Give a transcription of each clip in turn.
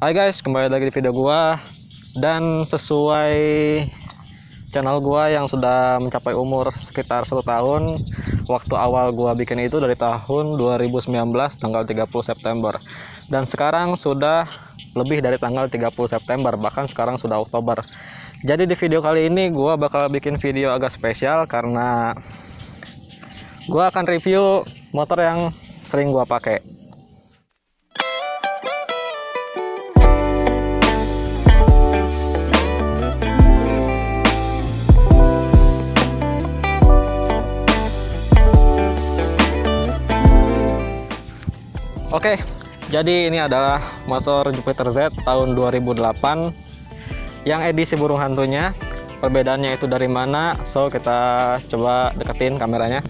Hai guys, kembali lagi di video gua. Dan sesuai channel gua yang sudah mencapai umur sekitar 1 tahun, waktu awal gua bikin itu dari tahun 2019 tanggal 30 September. Dan sekarang sudah lebih dari tanggal 30 September, bahkan sekarang sudah Oktober. Jadi di video kali ini gua bakal bikin video agak spesial karena gua akan review motor yang sering gua pakai. Oke, jadi ini adalah motor Jupiter Z tahun 2008 yang edisi burung hantunya. Perbedaannya itu dari mana? So, kita coba deketin kameranya.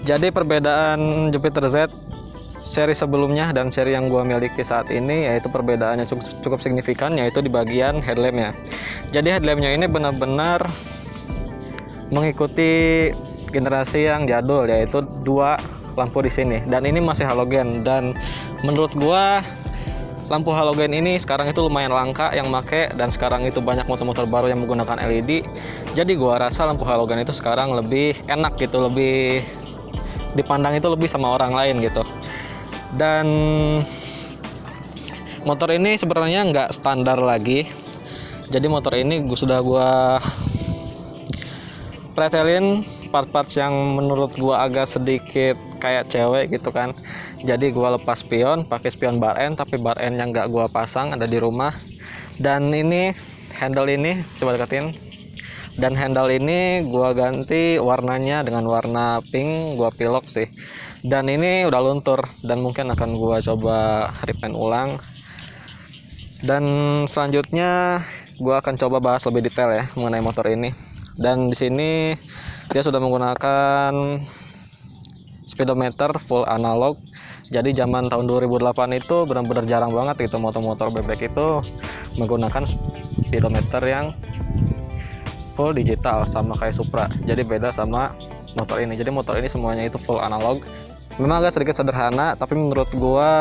Jadi perbedaan Jupiter Z seri sebelumnya dan seri yang gua miliki saat ini, yaitu perbedaannya cukup signifikan, yaitu di bagian headlampnya. Jadi headlampnya ini benar-benar mengikuti generasi yang jadul, yaitu 2 lampu di sini, dan ini masih halogen. Dan menurut gua lampu halogen ini sekarang itu lumayan langka yang make, dan sekarang itu banyak motor-motor baru yang menggunakan LED. Jadi gua rasa lampu halogen itu sekarang lebih enak gitu, lebih dipandang itu lebih sama orang lain gitu. Dan motor ini sebenarnya nggak standar lagi. Jadi motor ini sudah gua pretelin part-parts yang menurut gua agak sedikit kayak cewek gitu kan. Jadi gua lepas spion, pakai spion bar end, tapi bar end yang nggak gua pasang ada di rumah. Dan ini handle ini coba deketin. Dan handle ini gua ganti warnanya dengan warna pink, gua pilok sih. Dan ini udah luntur dan mungkin akan gua coba repaint ulang. Dan selanjutnya gua akan coba bahas lebih detail ya mengenai motor ini. Dan di sini dia sudah menggunakan speedometer full analog. Jadi zaman tahun 2008 itu benar-benar jarang banget gitu motor-motor bebek itu menggunakan speedometer yang full digital sama kayak Supra. Jadi beda sama motor ini. Jadi motor ini semuanya itu full analog. Memang agak sedikit sederhana, tapi menurut gua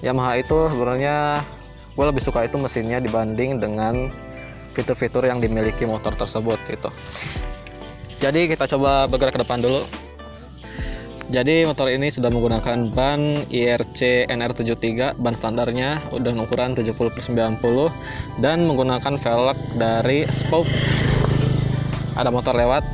Yamaha itu sebenarnya gua lebih suka itu mesinnya dibanding dengan fitur-fitur yang dimiliki motor tersebut gitu. Jadi kita coba bergerak ke depan dulu. Jadi motor ini sudah menggunakan ban IRC NR73, ban standarnya udah ukuran 70/90 dan menggunakan velg dari Spoke. Ada motor lewat,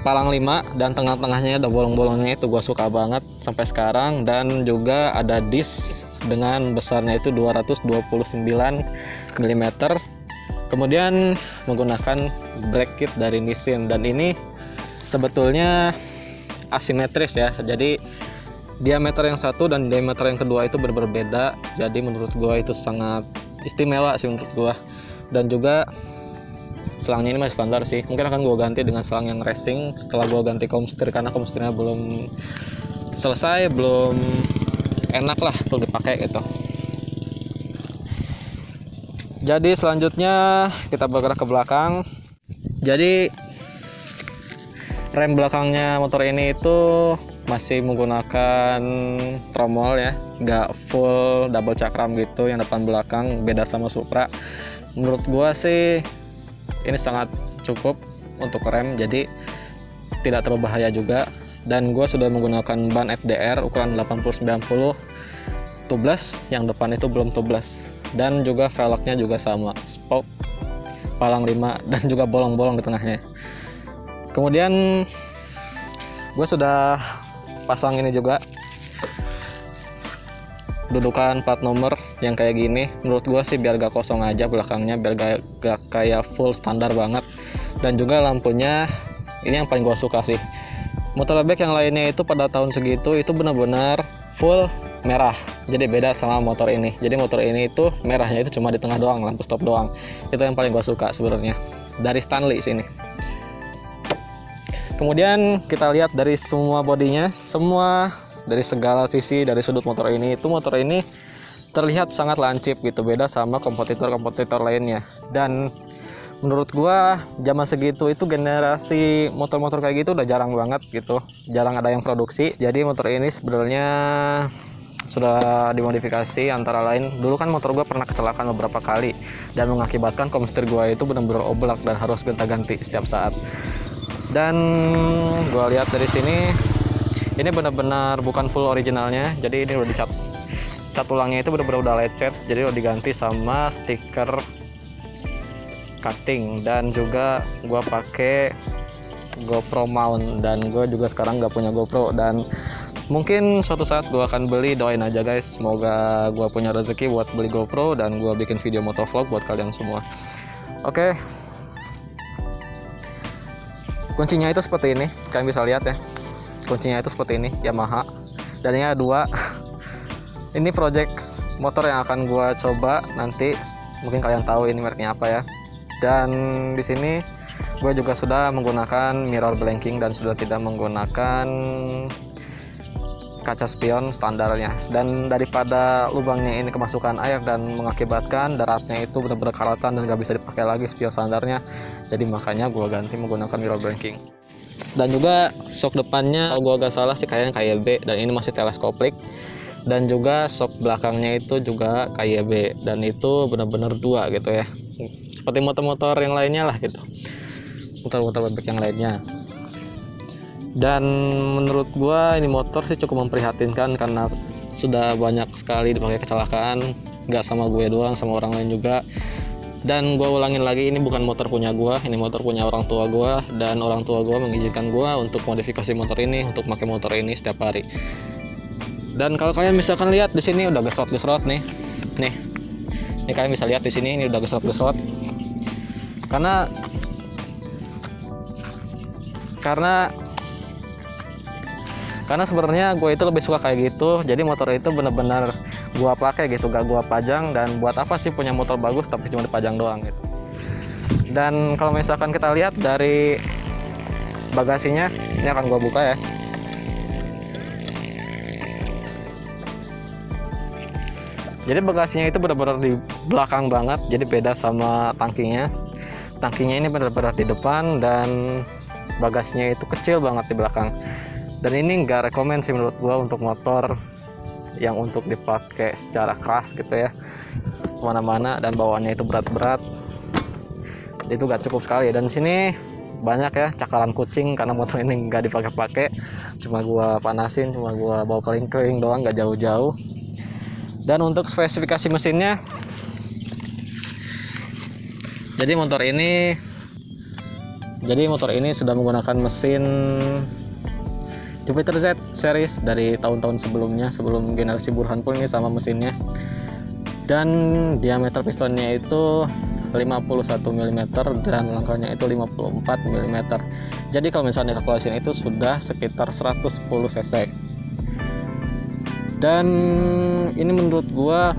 palang 5, dan tengah-tengahnya ada bolong-bolongnya, itu gua suka banget sampai sekarang. Dan juga ada disc dengan besarnya itu 229 mm. Kemudian menggunakan brake kit dari Nissin, dan ini sebetulnya asimetris ya. Jadi diameter yang satu dan diameter yang kedua itu berbeda. Jadi menurut gua itu sangat istimewa sih menurut gua. Dan juga selangnya ini masih standar sih. Mungkin akan gua ganti dengan selang yang racing setelah gua ganti komstir, karena komstirnya belum selesai, belum enak lah untuk dipakai gitu. Jadi selanjutnya kita bergerak ke belakang. Jadi rem belakangnya motor ini itu masih menggunakan tromol ya, nggak full double cakram gitu yang depan belakang, beda sama Supra. Menurut gua sih ini sangat cukup untuk rem, jadi tidak terlalu bahaya juga. Dan gua sudah menggunakan ban FDR ukuran 80/90 tubeless, yang depan itu belum tubeless. Dan juga velgnya juga sama Spoke, palang 5, dan juga bolong-bolong di tengahnya. Kemudian gue sudah pasang ini juga, dudukan plat nomor yang kayak gini. Menurut gue sih biar gak kosong aja belakangnya, biar gak kayak full standar banget. Dan juga lampunya ini yang paling gue suka sih. Motor bebek yang lainnya itu pada tahun segitu itu benar-benar full merah, jadi beda sama motor ini. Jadi motor ini itu merahnya itu cuma di tengah doang, lampu stop doang. Itu yang paling gue suka sebenarnya dari Stanley sini. Kemudian kita lihat dari semua bodinya, semua dari segala sisi, dari sudut motor ini, itu motor ini terlihat sangat lancip gitu, beda sama kompetitor-kompetitor lainnya. Dan menurut gua zaman segitu itu generasi motor-motor kayak gitu udah jarang banget gitu, jarang ada yang produksi. Jadi motor ini sebenarnya sudah dimodifikasi. Antara lain, dulu kan motor gue pernah kecelakaan beberapa kali dan mengakibatkan kom setir gue itu benar-benar oblak dan harus gonta-ganti setiap saat. Dan gue lihat dari sini, ini benar-benar bukan full originalnya, jadi ini udah dicat. Cat tulangnya itu benar-benar udah lecet, jadi udah diganti sama stiker cutting. Dan juga gue pakai GoPro mount, dan gue juga sekarang nggak punya GoPro, dan mungkin suatu saat gue akan beli. Doain aja guys, semoga gue punya rezeki buat beli GoPro dan gue bikin video motovlog buat kalian semua. Oke. Kuncinya itu seperti ini, kalian bisa lihat ya. Kuncinya itu seperti ini, Yamaha. Dan ini ada dua. Ini project motor yang akan gue coba nanti. Mungkin kalian tahu ini mereknya apa ya. Dan di sini gue juga sudah menggunakan mirror blanking dan sudah tidak menggunakan kaca spion standarnya. Dan daripada lubangnya ini kemasukan air dan mengakibatkan daratnya itu benar-benar karatan dan gak bisa dipakai lagi spion standarnya, jadi makanya gue ganti menggunakan mirror blanking. Dan juga shock depannya kalau gue gak salah sih kayaknya KYB, dan ini masih teleskopik. Dan juga shock belakangnya itu juga KYB, dan itu benar-benar dua gitu ya, seperti motor-motor yang lainnya lah gitu, motor-motor bebek yang lainnya. Dan menurut gua ini motor sih cukup memprihatinkan karena sudah banyak sekali dipakai kecelakaan, nggak sama gue doang, sama orang lain juga. Dan gua ulangin lagi, ini bukan motor punya gua, ini motor punya orang tua gua, dan orang tua gua mengizinkan gua untuk modifikasi motor ini, untuk pakai motor ini setiap hari. Dan kalau kalian misalkan lihat di sini udah gesrot-gesrot nih kalian bisa lihat di sini ini udah gesrot-gesrot karena sebenarnya gue itu lebih suka kayak gitu. Jadi motor itu benar-benar gue pakai gitu, gak gue pajang. Dan buat apa sih punya motor bagus tapi cuma dipajang doang gitu. Dan kalau misalkan kita lihat dari bagasinya, ini akan gue buka ya. Jadi bagasinya itu benar-benar di belakang banget, jadi beda sama tangkinya. Tangkinya ini benar-benar di depan, dan bagasinya itu kecil banget di belakang. Dan ini nggak rekomen sih menurut gua untuk motor yang untuk dipakai secara keras gitu ya, kemana-mana, dan bawaannya itu berat-berat. Itu nggak cukup sekali. Dan di sini banyak ya cakaran kucing karena motor ini nggak dipakai-pakai, cuma gua panasin, cuma gua bawa keliling-keliling doang, nggak jauh-jauh. Dan untuk spesifikasi mesinnya, jadi motor ini sudah menggunakan mesin Jupiter Z series dari tahun-tahun sebelumnya, sebelum generasi Burhan pun ini sama mesinnya. Dan diameter pistonnya itu 51 mm dan langkahnya itu 54 mm. Jadi kalau misalnya kalkulasiin itu sudah sekitar 110 cc. Dan ini menurut gua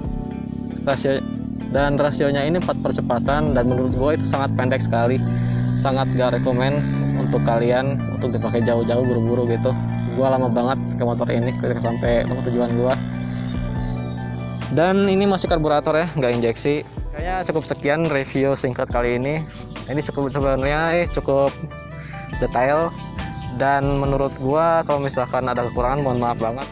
rasionya ini 4 percepatan, dan menurut gua itu sangat pendek sekali, sangat gak rekomen untuk kalian untuk dipakai jauh-jauh buru-buru gitu. Gua lama banget ke motor ini ketika sampai tempat tujuan gua. Dan ini masih karburator ya, nggak injeksi. Kayaknya cukup sekian review singkat kali ini. Ini sebenarnya cukup detail, dan menurut gua kalau misalkan ada kekurangan mohon maaf banget.